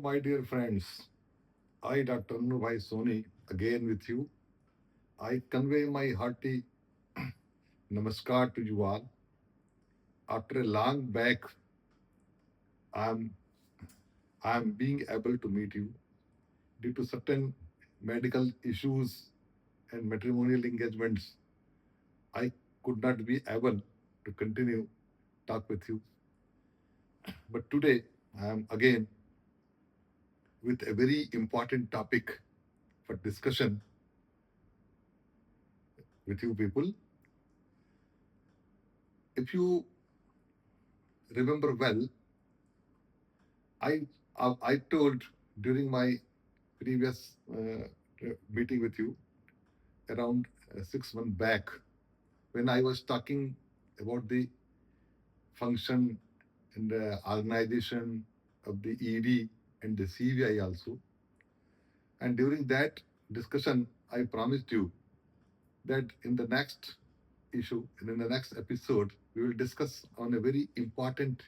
my dear friends. I, Dr. Anubhai Soni, again with you. I convey my hearty namaskar to you all. After a long back, I'm I'm being able to meet you due to certain medical issues and matrimonial engagements. I could not be able to continue talk with you, but today I am again with a very important topic for discussion with you people. If you remember well, I I told during my previous meeting with you around 6 months back when I was talking about the function and the organization of the ED and the CVI also. And during that discussion, I promised you that in the next issue and in the next episode, we will discuss on a very important,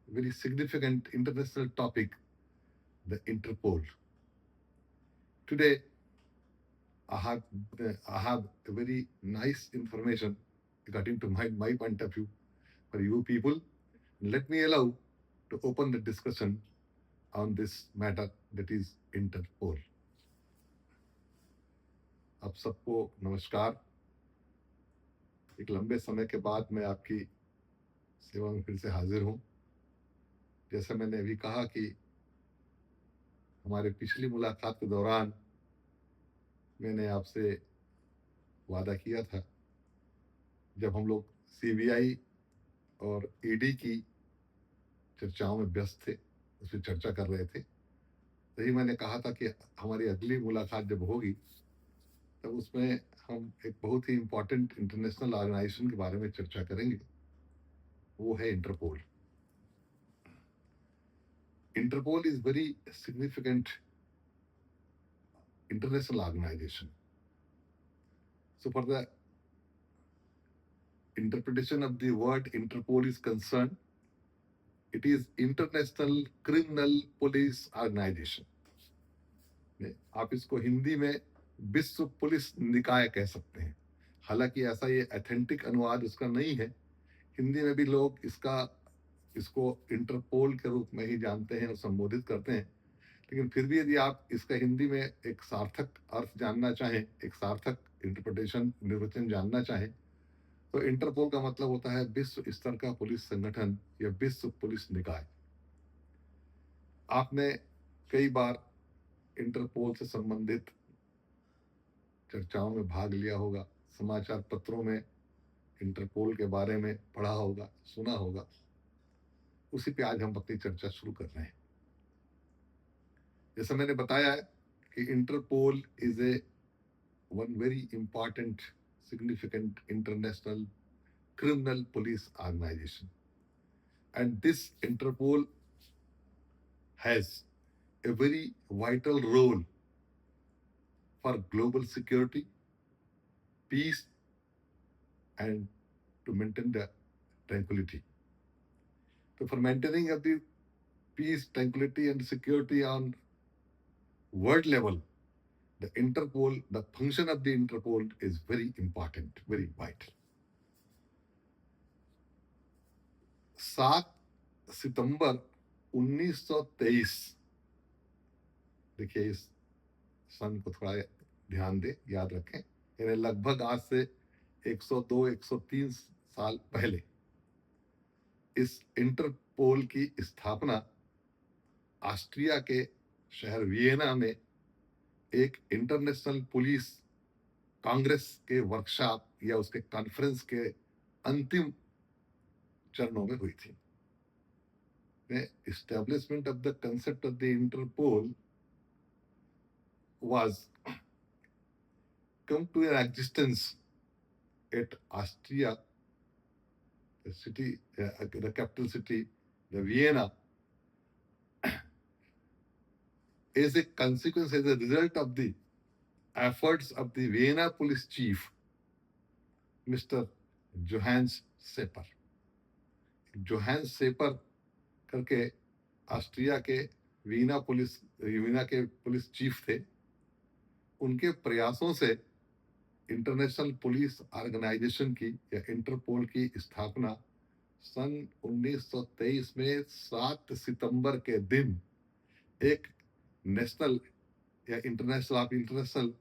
very significant international topic, the Interpol. Today, I have I have a very nice information according to my point of view for you people. Let me allow to open the discussion on this matter that is Interpol. आप सबको नमस्कार. एक लंबे समय के बाद मैं आपकी सेवा में फिर से हाजिर हूं. जैसा मैंने अभी कहा कि हमारे पिछली मुलाकात के दौरान मैंने आपसे वादा किया था जब हम लोग सीबीआई और ईडी की चर्चाओं में व्यस्त थे, उसमें चर्चा कर रहे थे, तभी मैंने कहा था कि हमारी अगली मुलाकात जब होगी तब उसमें हम एक बहुत ही इंपॉर्टेंट इंटरनेशनल ऑर्गेनाइजेशन के बारे में चर्चा करेंगे. वो है Interpol. Interpol is very significant international organization. So, for the interpretation of the word Interpol is concerned, it is International Criminal Police Organization. आप इसको हिंदी में विश्व पुलिस निकाय कह सकते हैं. हालांकि ऐसा ये ऑथेंटिक अनुवाद उसका नहीं है. हिंदी में भी लोग इसको इंटरपोल के रूप में ही जानते हैं और संबोधित करते हैं. लेकिन फिर भी यदि आप इसका हिंदी में एक सार्थक अर्थ जानना चाहें, एक सार्थक इंटरप्रिटेशन निर्वचन जानना चाहें, तो इंटरपोल का मतलब होता है विश्व स्तर का पुलिस संगठन या विश्व पुलिस निकाय. आपने कई बार इंटरपोल से संबंधित चर्चाओं में भाग लिया होगा, समाचार पत्रों में इंटरपोल के बारे में पढ़ा होगा, सुना होगा. उसी पे आज हम अपनी चर्चा शुरू कर रहे हैं. जैसा मैंने बताया है कि Interpol is a one very important significant international criminal police organization. And this Interpol has a very vital role for global security, peace, and to maintain the tranquility. So, for maintaining of the peace, tranquility, and security on world level, the Interpol, the function of the Interpol is very important, very vital. 7 सितंबर 1923, देखिए इस सन को थोड़ा ध्यान दे, याद रखें, यानी लगभग आज से 102-103 साल पहले इस इंटरपोल की स्थापना ऑस्ट्रिया के शहर वियना में एक इंटरनेशनल पुलिस कांग्रेस के वर्कशॉप या उसके कॉन्फ्रेंस के अंतिम चरणों में हुई थी. Establishment of the concept of the Interpol was come to an existence at Austria, the city, the capital city, the Vienna, as a consequence, as a result of the efforts of the Vienna police chief, Mr. Johannes Sepper. Johannes shaper करके Austria के वीना के police chief थे, उनके प्रयासों से international police organisation की या interpole की स्थापना सन 1923 में 7 सितंबर के दिन एक नेशनल या इंटरनेशनल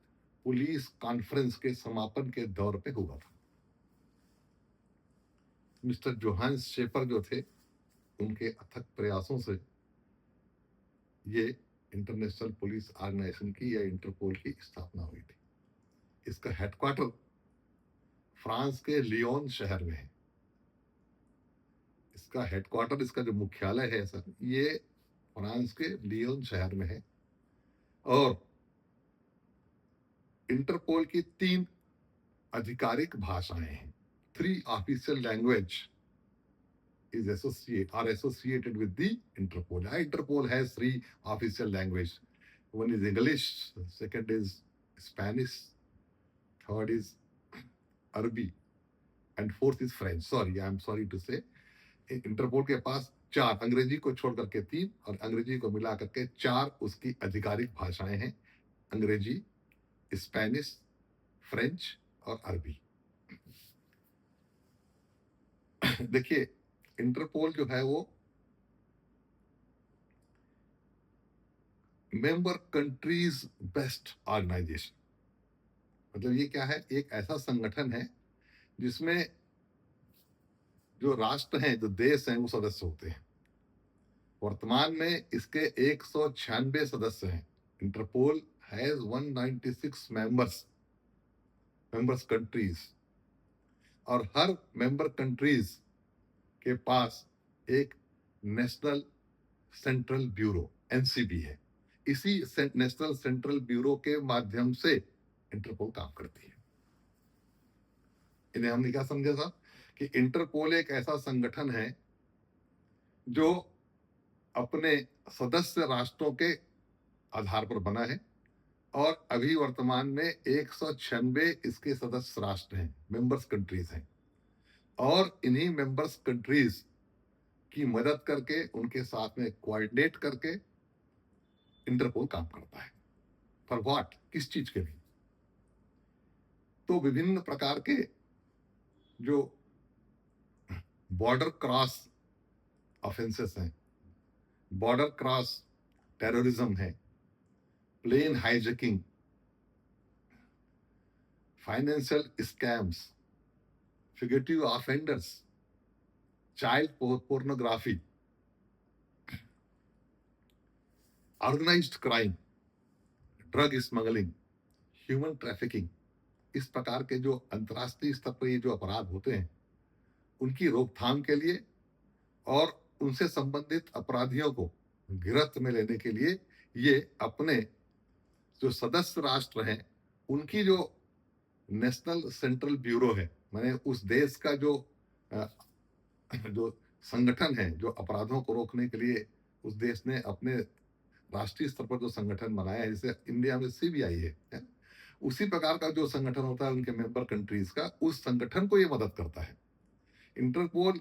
पुलिस कॉन्फ्रेंस के समापन के दौर पे हुआ था। मिस्टर जोहान्स शेफर जो थे, उनके अथक प्रयासों से ये इंटरनेशनल पुलिस ऑर्गेनाइजेशन की या इंटरपोल की स्थापना हुई थी। इसका हेडक्वार्टर फ्रांस के लियोन शहर में है। इसका हेडक्वार्टर, इसका जो मुख्यालय है सर, ये फ्रांस के लियोन शहर में है। और इंटरपोल की 3 आधिकारिक भाषाएं हैं। 3 official language are associated with the Interpol. Interpol has 3 official language. One is English, second is Spanish, third is Arabic, and fourth is French. I'm sorry to say, Interpol के पास 4, अंग्रेजी को छोड़ करके 3 और अंग्रेजी को मिला करके 4 उसकी आधिकारिक भाषाएं हैं। अंग्रेजी, स्पेनिश, फ्रेंच और अरबी। देखिए, इंटरपोल जो है वो मेंबर कंट्रीज बेस्ट ऑर्गेनाइजेशन, मतलब ये क्या है, एक ऐसा संगठन है जिसमें जो राष्ट्र हैं, जो देश हैं, वो सदस्य होते हैं। वर्तमान में इसके 196 सदस्य हैं। इंटरपोल हैज 196 मेंबर्स कंट्रीज, और हर मेंबर कंट्रीज के पास एक नेशनल सेंट्रल ब्यूरो एनसीबी है। इसी नेशनल सेंट्रल ब्यूरो के माध्यम से इंटरपोल काम करती है। इन्हें हमने क्या समझा था कि इंटरपोल एक ऐसा संगठन है जो अपने सदस्य राष्ट्रों के आधार पर बना है, और अभी वर्तमान में 196 इसके सदस्य राष्ट्र हैं, मेंबर्स कंट्रीज हैं। और इन्हीं मेंबर्स कंट्रीज की मदद करके, उनके साथ में कोऑर्डिनेट करके इंटरपोल काम करता है। फॉर व्हाट, किस चीज के लिए? तो विभिन्न प्रकार के जो बॉर्डर क्रॉस ऑफेंसेस हैं, बॉर्डर क्रॉस टेररिज्म है, plane hijacking, financial scams, fugitive offenders, child pornography, organised crime, drug smuggling, human trafficking, इस प्रकार के जो अंतर्राष्ट्रीय स्तर पर ये जो अपराध होते हैं, उनकी रोकथाम के लिए और उनसे संबंधित अपराधियों को गिरफ्त में लेने के लिए ये अपने जो सदस्य राष्ट्र हैं, उनकी जो नेशनल सेंट्रल ब्यूरो है, माने उस देश का जो संगठन है, जो अपराधों को रोकने के लिए उस देश ने अपने राष्ट्रीय स्तर पर जो संगठन बनाया है, जैसे इंडिया में सीबीआई है, उसी प्रकार का जो संगठन होता है उनके मेंबर कंट्रीज का, उस संगठन को ये मदद करता है। Interpol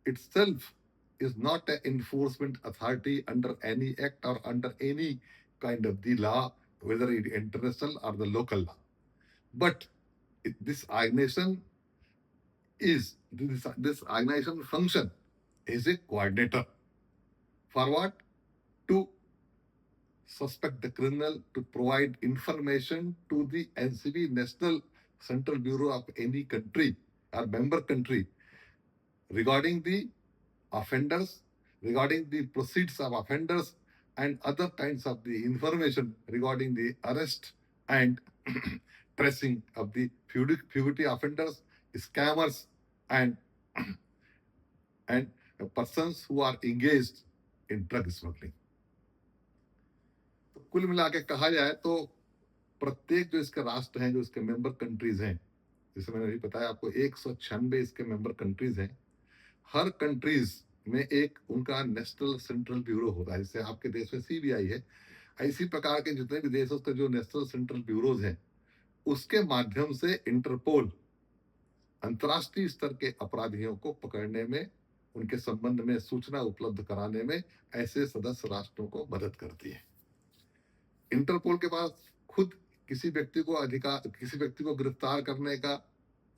itself is not an enforcement authority under any act or under any kind of the law, whether it international or the local law. But this organization function is a coordinator. For what? To suspect the criminal, to provide information to the NCB, National Central Bureau of any country or member country, regarding the offenders, regarding the proceeds of offenders, and other kinds of the information regarding the arrest and tracing of the fugitive offenders, scammers, and persons who are engaged in drug smuggling. तो कुल मिला के कहा जाए तो प्रत्येक जो इसके राष्ट्र हैं, जो इसके मेंबर कंट्रीज हैं, जैसे मैंने अभी बताया आपको 196 इसके मेंबर कंट्रीज हैं। हर कंट्रीज में एक उनका नेशनल सेंट्रल ब्यूरो होता है, जैसे आपके देश में सीबीआई है, इसी प्रकार के जितने भी देशों के जो नेशनल सेंट्रल ब्यूरोज हैं, उसके माध्यम से इंटरपोल अंतर्राष्ट्रीय स्तर के अपराधियों को पकड़ने में उनके संबंध में सूचना उपलब्ध कराने में ऐसे सदस्य राष्ट्रों को मदद करती है। इंटरपोल के पास खुद किसी व्यक्ति को गिरफ्तार करने का,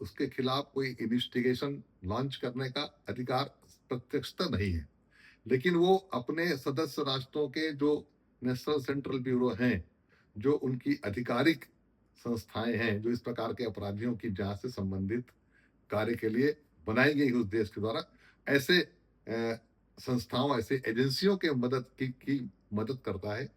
उसके खिलाफ कोई इन्वेस्टिगेशन लॉन्च करने का अधिकार प्रत्यक्षता नहीं है, लेकिन वो अपने सदस्य राष्ट्रों के जो नेशनल सेंट्रल ब्यूरो हैं, जो उनकी आधिकारिक संस्थाएं हैं, जो इस प्रकार के अपराधियों की जांच से संबंधित कार्य के लिए बनाई गई उस देश के द्वारा, ऐसे संस्थाओं, ऐसे एजेंसियों के की मदद करता है,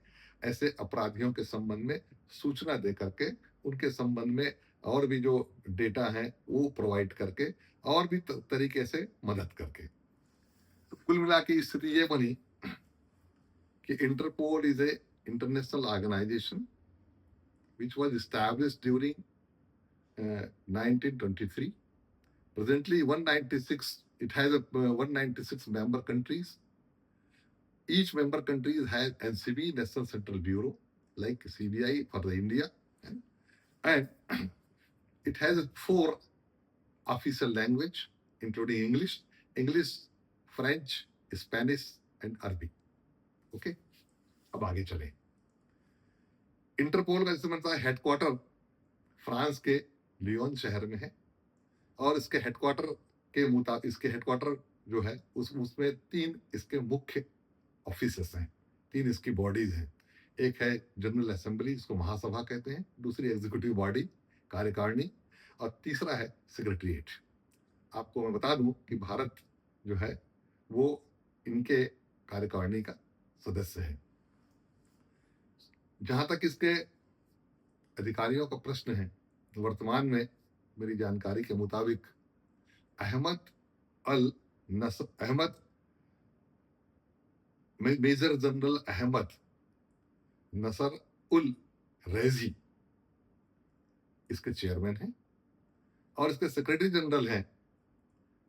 ऐसे अपराधियों के संबंध में सूचना दे करके, उनके संबंध में और भी जो डेटा है वो प्रोवाइड करके, और भी तरीके से मदद करके। तो कुल मिला के स्थिति ये बनी कि Interpol is a international organisation which was established during 1923. Presently, 196. It has 196 member countries. Each member country has NCB, National Central Bureau, like CBI for the India, and it has 4 official language, including English, French, Spanish, and Arabic. Okay, अब आगे चले। Interpole का जैसे मैंने headquarter France के Leone शहर में है, और इसके हेडक्वार्टर जो है उसमें 3 इसके मुख्य ऑफिसेस हैं, 3 इसकी बॉडीज हैं। एक है जनरल असेंबली, इसको महासभा कहते हैं, दूसरी एग्जीक्यूटिव बॉडी कार्यकारिणी, और तीसरा है सेक्रेटरीट। आपको मैं बता दूं कि भारत जो है वो इनके कार्यकारिणी का सदस्य है। जहां तक इसके अधिकारियों का प्रश्न है, वर्तमान में मेरी जानकारी के मुताबिक मेजर जनरल अहमद नसर उल रेजी इसके चेयरमैन हैं, और इसके सेक्रेटरी जनरल हैं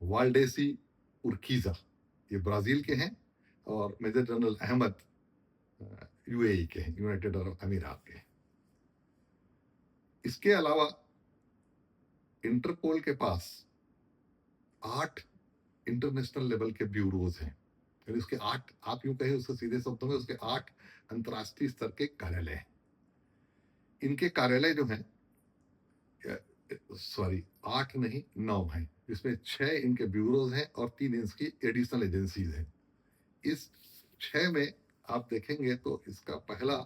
वाल्डेसी उर्कीजा, ये ब्राजील के हैं, और मेजर जनरल अहमद यूएई के हैं, यूनाइटेड अरब अमीरात के हैं। इसके अलावा इंटरपोल के पास 8 इंटरनेशनल लेवल के ब्यूरोज हैं, यानी उसके 8, आप यूं कहें उसके सीधे शब्दों में, उसके 8 अंतर्राष्ट्रीय स्तर के कार्यालय हैं। इनके कार्यालय जो हैं, 8 नहीं 9 हैं, जिसमें 6 इनके ब्यूरोज हैं और 3 इनकी एडिशनल एजेंसीज हैं। इस 6 में आप देखेंगे तो इसका पहला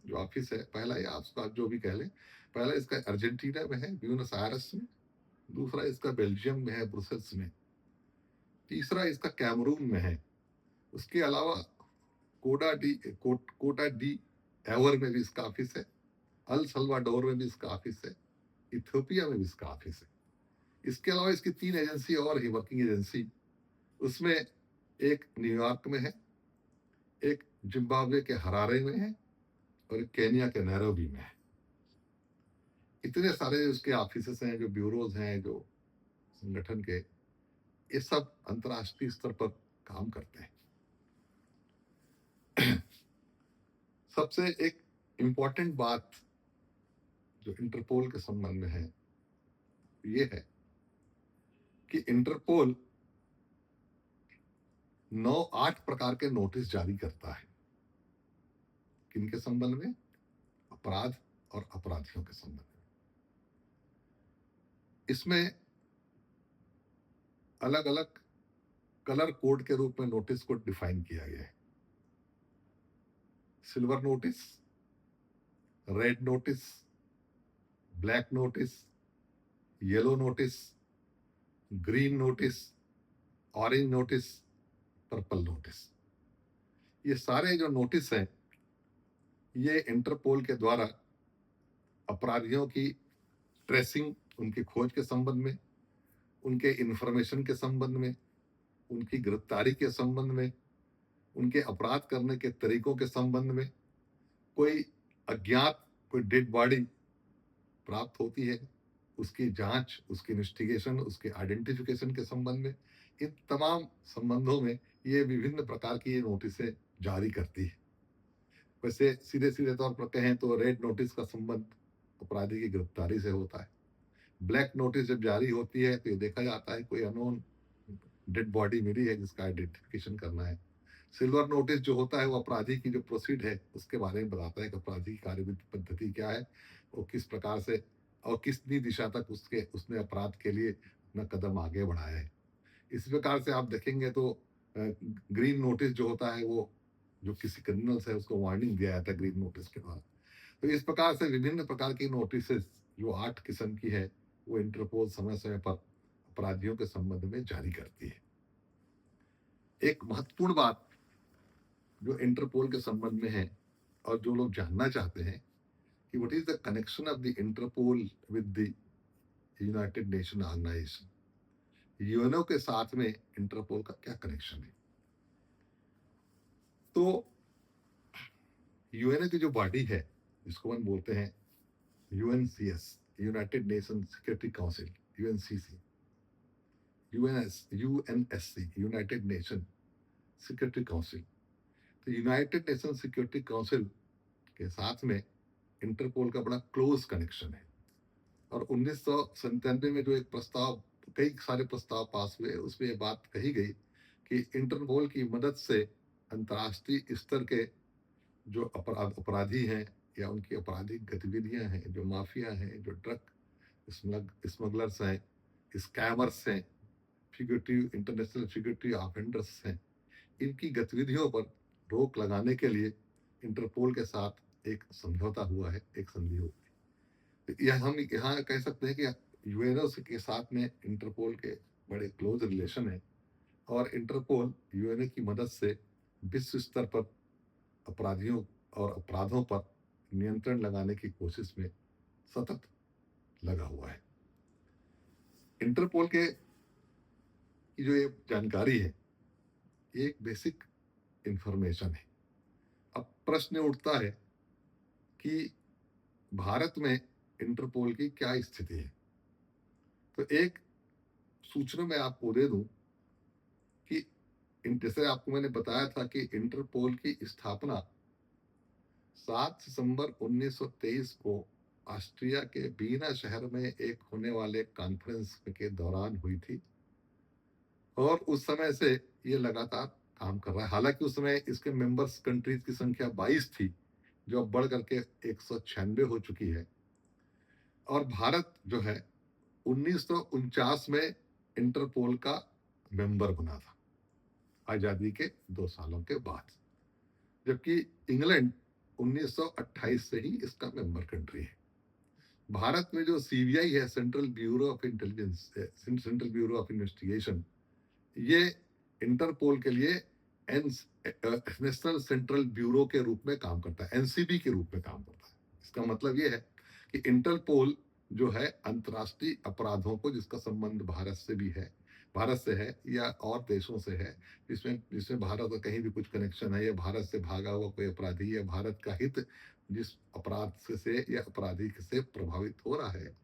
जो ऑफिस है, पहला या आपका जो भी कह लें, पहला इसका अर्जेंटीना में है, ब्यूनस आयर्स में, दूसरा इसका बेल्जियम में है, ब्रुसेल्स में, तीसरा इसका कैमरून में है। उसके अलावा कोटा डी एवर में भी इसका ऑफिस है, अल सल्वाडोर में भी इसका ऑफिस है, इथियोपिया में भी इसका ऑफिस है। इसके अलावा इसकी 3 एजेंसी और ही वर्किंग एजेंसी, उसमें एक न्यूयॉर्क में है, एक जिम्बाब्वे के हरारे में है, और एक केनिया के नैरोबी में है। इतने सारे उसके ऑफिसेस हैं, जो ब्यूरोज हैं, जो संगठन के, ये सब अंतर्राष्ट्रीय स्तर पर काम करते हैं। सबसे एक इंपॉर्टेंट बात जो इंटरपोल के संबंध में है, ये है कि इंटरपोल 8 प्रकार के नोटिस जारी करता है। किनके संबंध में? अपराध और अपराधियों के संबंध में। इसमें अलग अलग कलर कोड के रूप में नोटिस को डिफाइन किया गया है। Silver notice, red notice, black notice, yellow notice, green notice, orange notice, purple notice. ये सारे जो नोटिस हैं, ये इंटरपोल के द्वारा अपराधियों की ट्रेसिंग, उनकी खोज के संबंध में, उनके इंफॉर्मेशन के संबंध में, उनकी गिरफ्तारी के संबंध में, उनके अपराध करने के तरीकों के संबंध में, कोई अज्ञात कोई डेड बॉडी प्राप्त होती है, उसकी जांच, उसकी इन्वेस्टिगेशन, उसके आइडेंटिफिकेशन के संबंध में, इन तमाम संबंधों में ये विभिन्न प्रकार की ये नोटिसें जारी करती है। वैसे सीधे सीधे तौर पर कहें तो रेड नोटिस का संबंध अपराधी की गिरफ्तारी से होता है। ब्लैक नोटिस जब जारी होती है तो ये देखा जाता है कोई अननोन डेड बॉडी मिली है जिसका आइडेंटिफिकेशन करना है। सिल्वर नोटिस जो होता है वो अपराधी की जो प्रोसीड है उसके बारे में बताता है कि अपराधी की कार्यविधि पद्धति क्या है, वो किस प्रकार से और कितनी दिशा तक उसने अपराध के लिए अपना कदम आगे बढ़ाया है। इस प्रकार से आप देखेंगे तो ग्रीन नोटिस जो होता है वो जो किसी क्रिमिनल्स है उसको वार्निंग दिया जाता है ग्रीन नोटिस के द्वारा। तो इस प्रकार से विभिन्न प्रकार की नोटिसेस जो 8 किस्म की है वो इंटरपोल समय समय पर अपराधियों के संबंध में जारी करती है। एक महत्वपूर्ण बात जो इंटरपोल के संबंध में है और जो लोग जानना चाहते हैं कि what is the connection of the Interpol with the United Nation organisation, UNO के साथ में इंटरपोल का क्या कनेक्शन है। तो यूएनओ की जो बॉडी है जिसको हम बोलते हैं UNCS, United Nation Security Council, UNCC, UNSC, United Nation Security Council. तो यूनाइटेड नेशन सिक्योरिटी काउंसिल के साथ में इंटरपोल का बड़ा क्लोज कनेक्शन है। और 1997 में जो एक प्रस्ताव, कई सारे प्रस्ताव पास हुए, उसमें ये बात कही गई कि इंटरपोल की मदद से अंतर्राष्ट्रीय स्तर के जो अपराधी हैं या उनकी आपराधिक गतिविधियां हैं, जो माफिया हैं, जो ड्रग स्मगलर्स हैं, स्कैमर्स हैं, फिगरेटिव इंटरनेशनल फिगरेटिव ऑफेंडर्स हैं, इनकी गतिविधियों पर रोक लगाने के लिए इंटरपोल के साथ एक समझौता हुआ है, एक संधि हुई। तो यह हम यहाँ कह सकते हैं कि यूएनओ के साथ में इंटरपोल के बड़े क्लोज रिलेशन है और इंटरपोल यूएनओ की मदद से विश्व स्तर पर अपराधियों और अपराधों पर नियंत्रण लगाने की कोशिश में सतत लगा हुआ है। इंटरपोल के की जो ये जानकारी है ये एक बेसिक इंफॉर्मेशन है। अब प्रश्न उठता है कि भारत में इंटरपोल की क्या स्थिति है। तो एक सूचना मैं आपको दे दूं कि जैसे आपको मैंने बताया था कि इंटरपोल की स्थापना 7 सितंबर 1923 को ऑस्ट्रिया के वीना शहर में एक होने वाले कॉन्फ्रेंस के दौरान हुई थी और उस समय से ये लगातार काम कर रहा है। हालांकि उस समय इसके मेंबर्स कंट्रीज की संख्या 22 थी जो अब बढ़ करके 196 हो चुकी है। और भारत जो है 1949 में इंटरपोल का मेंबर बना था आजादी के 2 सालों के बाद, जबकि इंग्लैंड 1928 से ही इसका मेंबर कंट्री है। भारत में जो सीबीआई है, central bureau of intelligence, central bureau of investigation, ये इंटरपोल के लिए नेशनल सेंट्रल ब्यूरो के रूप में काम करता है, एनसीबी के रूप में काम करता है। इसका मतलब ये है कि इंटरपोल जो है अंतर्राष्ट्रीय अपराधों को जिसका संबंध भारत से भी है, भारत से है या और देशों से है, जिसमें भारत का कहीं भी कुछ कनेक्शन है या भारत से भागा हुआ कोई अपराधी या भारत का हित जिस अपराध से या अपराधी से प्रभावित हो रहा है,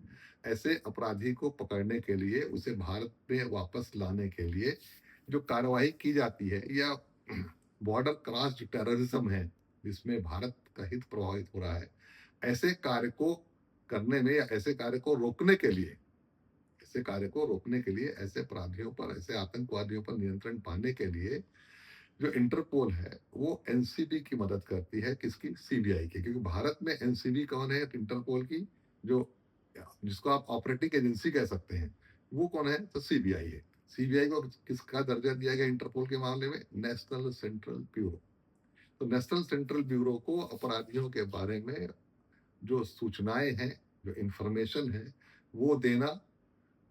ऐसे अपराधी को पकड़ने के लिए, उसे भारत में वापस लाने के लिए जो कार्रवाई की जाती है, या बॉर्डर क्रॉस जो टेररिज्म है जिसमें भारत का हित प्रभावित हो रहा है, ऐसे कार्य को करने में या ऐसे कार्य को रोकने के लिए, ऐसे अपराधियों पर, ऐसे आतंकवादियों पर नियंत्रण पाने के लिए जो इंटरपोल है वो एनसीबी की मदद करती है। किसकी? सीबीआई की। क्योंकि भारत में एनसीबी कौन है? इंटरपोल की जो जिसको आप ऑपरेटिंग एजेंसी कह सकते हैं, वो कौन है? तो सीबीआई है। सीबीआई को किसका दर्जा दिया गया इंटरपोल के मामले में? National central bureau. तो नेशनल सेंट्रल ब्यूरो को अपराधियों के बारे में जो सूचनाएं हैं, जो इंफॉर्मेशन है, वो देना,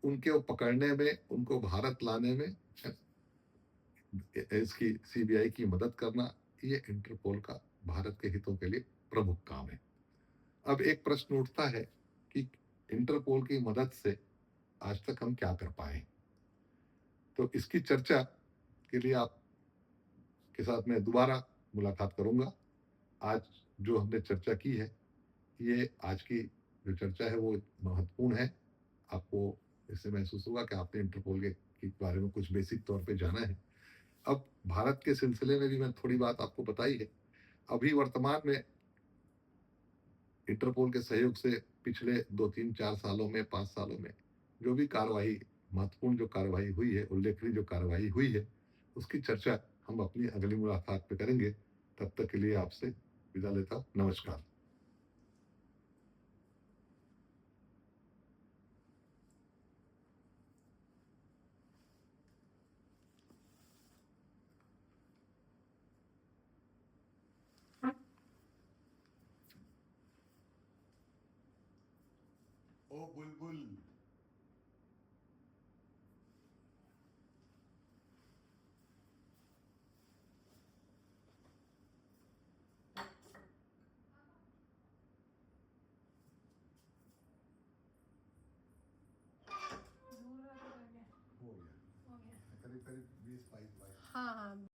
उनको पकड़ने में, उनको भारत लाने में इसकी सीबीआई की मदद करना, ये इंटरपोल का भारत के हितों के लिए प्रमुख काम है। अब एक प्रश्न उठता है कि इंटरपोल की मदद से आज तक हम क्या कर पाए। तो इसकी चर्चा के लिए आप के साथ मैं दोबारा मुलाकात करूंगा। आज जो हमने चर्चा की है, ये आज की जो चर्चा है वो महत्वपूर्ण है। आपको इससे महसूस होगा कि आपने इंटरपोल के बारे में कुछ बेसिक तौर पे जाना है। अब भारत के सिलसिले में भी मैं थोड़ी बात आपको बताई है। अभी वर्तमान में इंटरपोल के सहयोग से पिछले 2, 3, 4 सालों में, 5 सालों में जो भी कार्रवाई महत्वपूर्ण जो कार्रवाई हुई है, उल्लेखनीय जो कार्रवाई हुई है, उसकी चर्चा हम अपनी अगली मुलाकात में करेंगे। तब तक के लिए आपसे विदा लेता हूँ। नमस्कार। ओ बुलबुल। हो गया, करीब करीब 20-22 बार। हाँ हाँ।